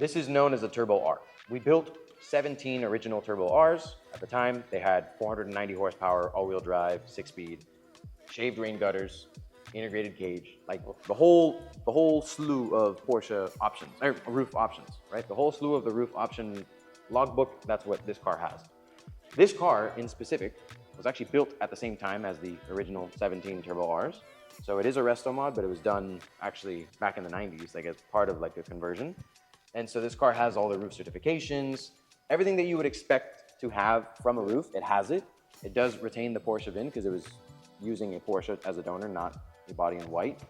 This is known as a Turbo R. We built 17 original Turbo Rs. At the time, they had 490 horsepower, all-wheel drive, 6-speed, shaved rain gutters, integrated cage, like the whole slew of Porsche options, or roof options, right? The whole slew of the roof option logbook, that's what this car has. This car in specific was actually built at the same time as the original 17 Turbo Rs. So it is a resto mod, but it was done actually back in the 90s, like as part of like a conversion. And so this car has all the roof certifications, everything that you would expect to have from a roof, it has it. It does retain the Porsche VIN because it was using a Porsche as a donor, not a body in white.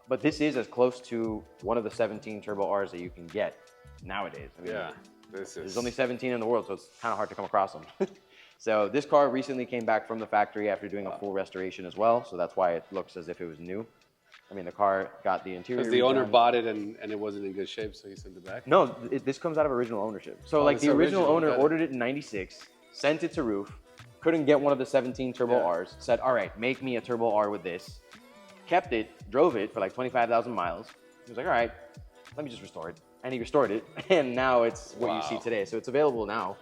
But this is as close to one of the 17 Turbo Rs that you can get nowadays. I mean, Yeah, there's only 17 in the world, so it's kind of hard to come across them. So this car recently came back from the factory after doing a full restoration as well, so that's why it looks as if it was new. I mean, the car got the interior Because the owner redone. bought it and it wasn't in good shape, so he sent it back? No, this comes out of original ownership. So Oh, like it's the original owner okay. ordered it in 96, sent it to RUF, couldn't get one of the 17 Turbo Rs, said, all right, make me a Turbo R with this. Kept it, drove it for like 25,000 miles. He was like, all right, let me just restore it. And he restored it, and now it's what you see today. So it's available now.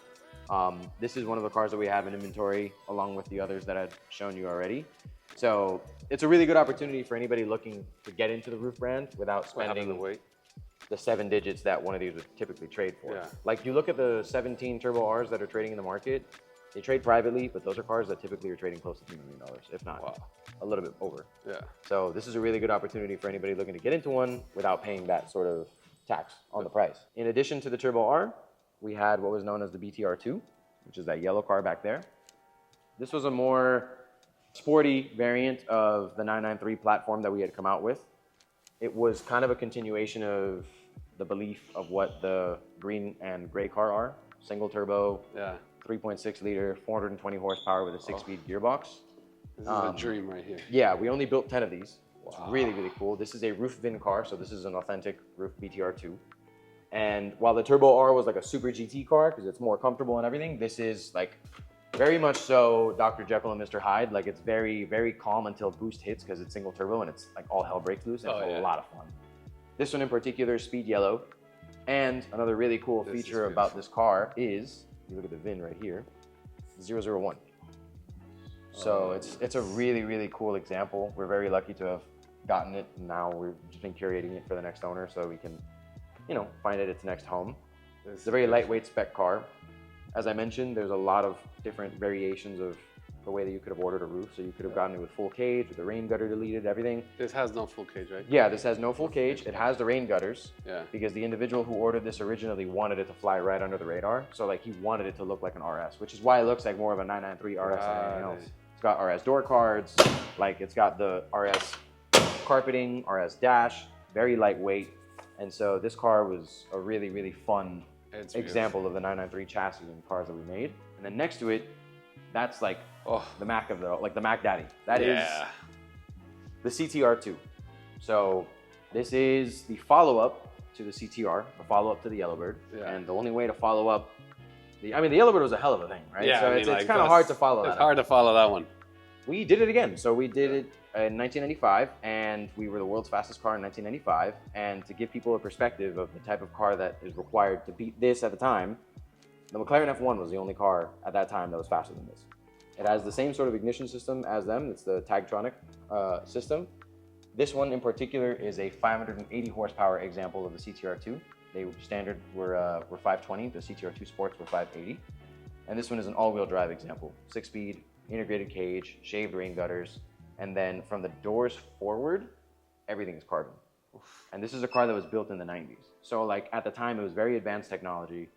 This is one of the cars that we have in inventory, along with the others that I've shown you already. So it's a really good opportunity for anybody looking to get into the RUF brand without spending the 7 digits that one of these would typically trade for. Yeah. Like you look at the 17 Turbo Rs that are trading in the market, they trade privately, but those are cars that typically are trading close to $3 million, if not a little bit over. Yeah. So this is a really good opportunity for anybody looking to get into one without paying that sort of tax on the price. In addition to the Turbo R, we had what was known as the BTR2, which is that yellow car back there. This was a more sporty variant of the 993 platform that we had come out with. It was kind of a continuation of the belief of what the green and gray car are. Single turbo, 3.6 liter, 420 horsepower with a 6-speed gearbox. This is a dream right here. Yeah, we only built 10 of these. It's really, really cool. This is a RUF VIN car, so this is an authentic RUF BTR2. And while the Turbo R was like a super GT car because it's more comfortable and everything, this is like very much so Dr. Jekyll and Mr. Hyde. Like it's very, very calm until boost hits because it's single turbo and it's like all hell breaks loose and it's a lot of fun. This one in particular is speed yellow. And another really cool feature about this car is, you look at the VIN right here, 001. So it's a really, really cool example. We're very lucky to have gotten it. Now we've just been curating it for the next owner so we can, you know, find it its next home. It's a very lightweight spec car. As I mentioned, there's a lot of different variations of the way that you could have ordered a roof. So you could have gotten it with full cage, with the rain gutter deleted, everything. This has no full cage, right? Yeah, this has no full cage. It has the rain gutters. Yeah. Because the individual who ordered this originally wanted it to fly right under the radar. So like he wanted it to look like an RS, which is why it looks like more of a 993 RS than anything else. It's got RS door cards, like it's got the RS carpeting, RS dash, very lightweight. And so this car was a really, really fun example of the 993 chassis and cars that we made. And then next to it, that's like the Mac of the, like the Mac Daddy. That is the CTR2. So this is the follow-up to the CTR, the follow-up to the Yellowbird. And the only way to follow up, the Yellowbird was a hell of a thing, right? Yeah, so I mean, it's kind of hard to follow that. It's hard to follow that one. We did it again. So we did it in 1995, and we were the world's fastest car in 1995. And to give people a perspective of the type of car that is required to beat this at the time, the McLaren F1 was the only car at that time that was faster than this. It has the same sort of ignition system as them. It's the Tagtronic system. This one in particular is a 580 horsepower example of the CTR2. They standard were 520. The CTR2 Sports were 580. And this one is an all-wheel drive example. 6-speed, integrated cage, shaved rain gutters, and then from the doors forward, everything is carbon. And this is a car that was built in the 90s. So like at the time, it was very advanced technology.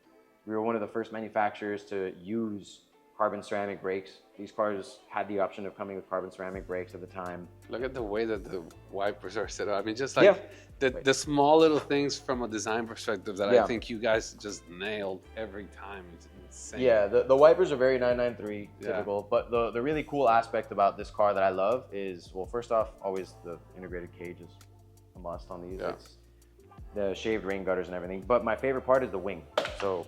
We were one of the first manufacturers to use carbon ceramic brakes. These cars had the option of coming with carbon ceramic brakes at the time. Look at the way that the wipers are set up. I mean, just like the small little things from a design perspective that I think you guys just nailed every time. It's insane. Yeah, the wipers are very 993 typical, but the really cool aspect about this car that I love is, well, first off, always the integrated cage is a must on these. It's the shaved rain gutters and everything, but my favorite part is the wing. So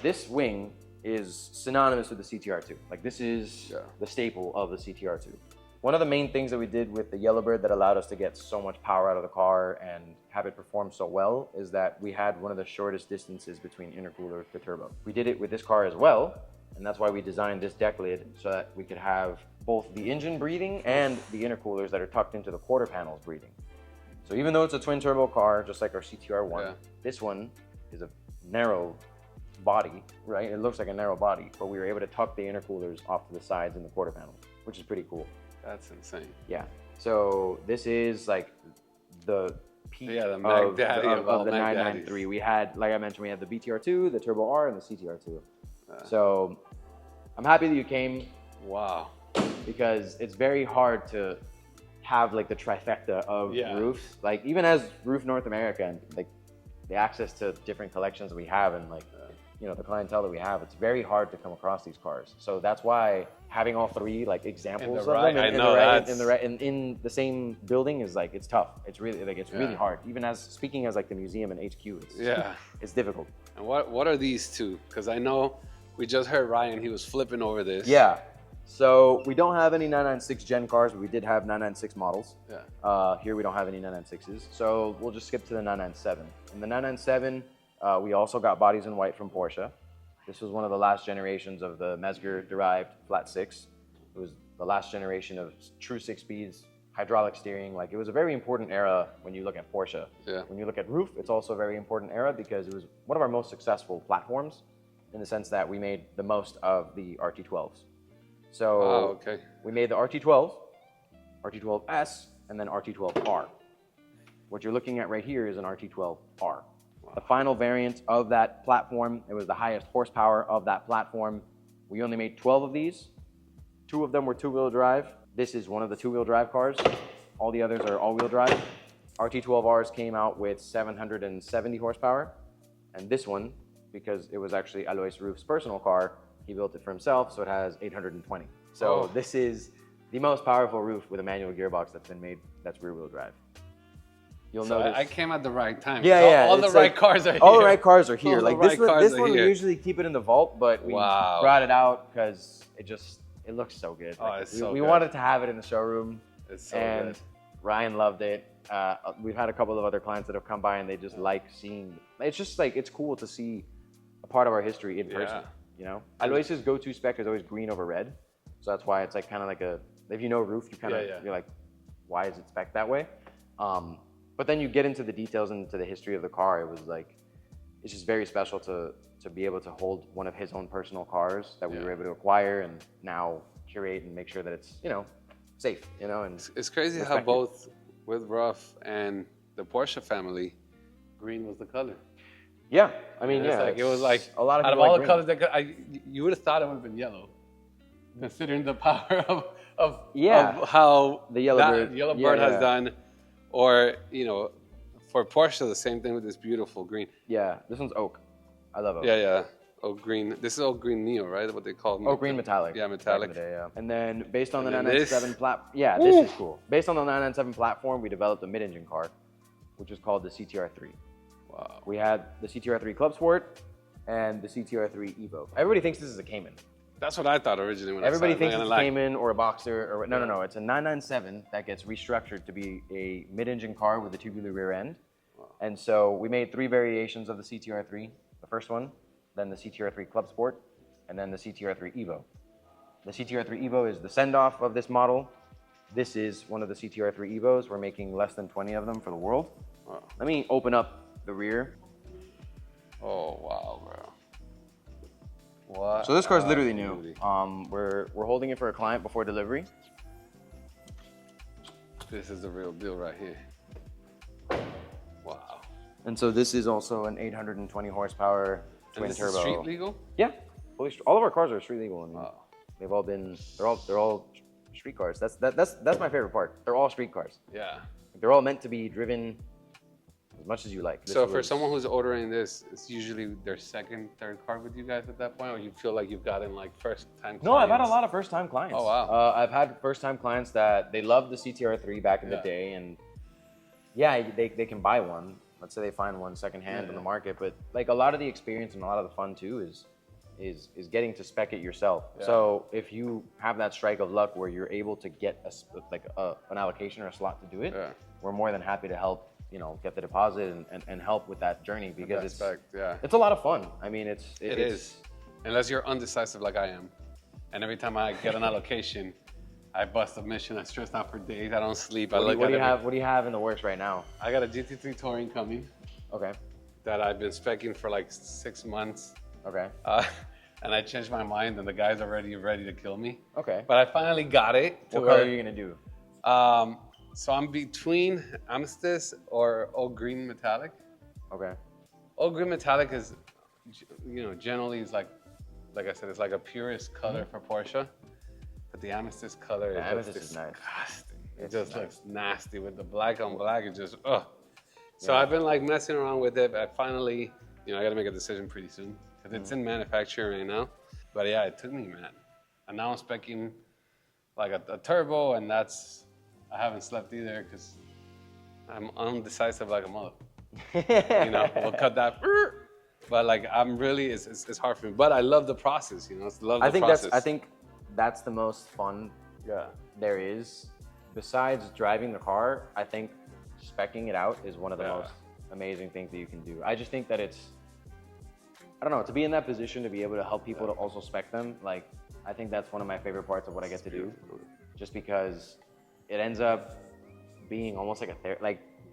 this wing is synonymous with the CTR2. Like this is the staple of the CTR2. One of the main things that we did with the Yellowbird that allowed us to get so much power out of the car and have it perform so well is that we had one of the shortest distances between intercooler to turbo. We did it with this car as well, and that's why we designed this deck lid so that we could have both the engine breathing and the intercoolers that are tucked into the quarter panels breathing. So even though it's a twin turbo car, just like our CTR1, this one is a narrow body, right? It looks like a narrow body, but we were able to tuck the intercoolers off to the sides in the quarter panel, which is pretty cool. That's insane. Yeah. So this is like the peak the Mag Daddy of the Mag 993. We had, like I mentioned, we had the BTR2, the Turbo R, and the CTR2. So I'm happy that you came. Wow. Because it's very hard to have like the trifecta of roofs. Like even as Roof North America and like the access to different collections we have and like you know the clientele that we have, it's very hard to come across these cars. So that's why having all three like examples of them in the same building is like it's tough. It's really really hard. Even as speaking as like the museum and HQ, it's difficult. And what are these two? Because I know we just heard Ryan, he was flipping over this. Yeah. So we don't have any 996 Gen cars, but we did have 996 models. Yeah. Here we don't have any 996s. So we'll just skip to the 997. In the 997, we also got bodies in white from Porsche. This was one of the last generations of the Mezger derived flat six. It was the last generation of true 6 speeds, hydraulic steering. Like it was a very important era when you look at Porsche. Yeah. When you look at RUF, it's also a very important era because it was one of our most successful platforms in the sense that we made the most of the RT12s. So we made the RT12, RT12S, and then RT12R. What you're looking at right here is an RT12R. Wow. The final variant of that platform, it was the highest horsepower of that platform. We only made 12 of these. 2 of them were two-wheel drive. This is one of the two-wheel drive cars. All the others are all-wheel drive. RT12Rs came out with 770 horsepower. And this one, because it was actually Alois Roof's personal car, he built it for himself, so it has 820. So this is the most powerful roof with a manual gearbox that's been made that's rear-wheel drive. You'll notice. I came at the right time. Yeah. All the right cars are here. All the right cars are here. Like this one, we usually keep it in the vault, but we brought it out because it looks so good. We wanted to have it in the showroom. It's so good. Ryan loved it. We've had a couple of other clients that have come by and they just like seeing. It's just like it's cool to see a part of our history in person. You know, Alois's go-to spec is always green over red, so that's why it's like kind of like if you know roof, you kind of you're like, why is it spec that way? But then you get into the details and into the history of the car. It was like, it's just very special to be able to hold one of his own personal cars that we were able to acquire and now curate and make sure that it's safe. And it's crazy how both with RUF and the Porsche family, green was the color. Yeah, I mean, it was like a lot of out of all the colors that you would have thought it would have been yellow, considering the power of how the Yellowbird has done, or for Porsche the same thing with this beautiful green. Yeah, this one's oak. I love oak. Yeah, oak green. This is oak green neo, right? What they call oak green metallic. Yeah, metallic. Back in the day, yeah. And then based on the 997 platform, this is cool. Based on the 997 platform, we developed a mid-engine car, which is called the CTR3. Wow. We had the CTR3 Club Sport and the CTR3 Evo. Everybody thinks this is a Cayman. That's what I thought originally when Everybody thinks it's a Cayman or a Boxer or no. It's a 997 that gets restructured to be a mid-engine car with a tubular rear end. Wow. And so we made 3 variations of the CTR3. The first one, then the CTR3 Club Sport, and then the CTR3 Evo. The CTR3 Evo is the send-off of this model. This is one of the CTR3 Evos. We're making less than 20 of them for the world. Wow. Let me open up the rear. Oh wow, bro! What? So this car's literally new. We're holding it for a client before delivery. This is the real deal right here. Wow. And so this is also an 820 horsepower twin turbo. Is street legal? Yeah, all of our cars are street legal. I mean, they've all been. They're all street cars. That's my favorite part. They're all street cars. Yeah. They're all meant to be driven as much as you like. So for someone who's ordering this, it's usually their second, third car with you guys at that point, or you feel like you've gotten like first-time clients? No, I've had a lot of first-time clients. Oh, wow. I've had first-time clients that they loved the CTR3 back in the day, and they can buy one. Let's say they find one secondhand on the market, but like a lot of the experience and a lot of the fun too is is getting to spec it yourself. Yeah. So if you have that strike of luck where you're able to get an allocation or a slot to do it, we're more than happy to help, you know, get the deposit and help with that journey, because it's a lot of fun. I mean, it is. Unless you're undecisive like I am. And every time I get an allocation, I bust a mission. I stress out for days. I don't sleep. What do you have in the works right now? I got a GT3 Touring coming. Okay. That I've been speccing for like 6 months. Okay. And I changed my mind, and the guy's already ready to kill me. Okay. But I finally got it. What color are you gonna do? So I'm between Amethyst or Old Green Metallic. Okay. Old Green Metallic is, you know, generally is like I said, it's like a purest color for Porsche. But the Amethyst color is just disgusting. It just looks nasty with the black on black. It just, ugh. So I've been like messing around with it. But I finally, you know, I got to make a decision pretty soon because it's in manufacturing right now. But yeah, it took me, man. And now I'm speccing like a turbo, and I haven't slept either because I'm undecisive like a mother. You know, we'll cut that. But like, I'm really, it's hard for me. But I love the process, you know, I think that's the most fun there is. Besides driving the car, I think speccing it out is one of the most amazing things that you can do. I just think that it's, I don't know, to be in that position to be able to help people to also spec them, like, I think that's one of my favorite parts of what I get to do. Just because it ends up being almost like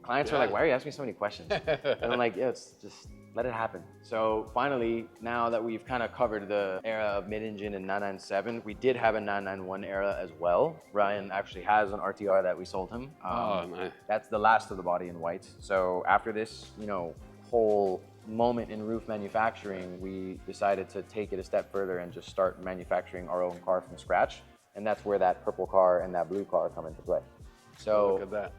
clients are like, why are you asking me so many questions? And I'm like, it's just let it happen. So finally, now that we've kind of covered the era of mid-engine and 997, we did have a 991 era as well. Ryan actually has an RTR that we sold him. Nice. That's the last of the body in white. So after this, you know, whole moment in roof manufacturing, we decided to take it a step further and just start manufacturing our own car from scratch. And that's where that purple car and that blue car come into play. So look at that.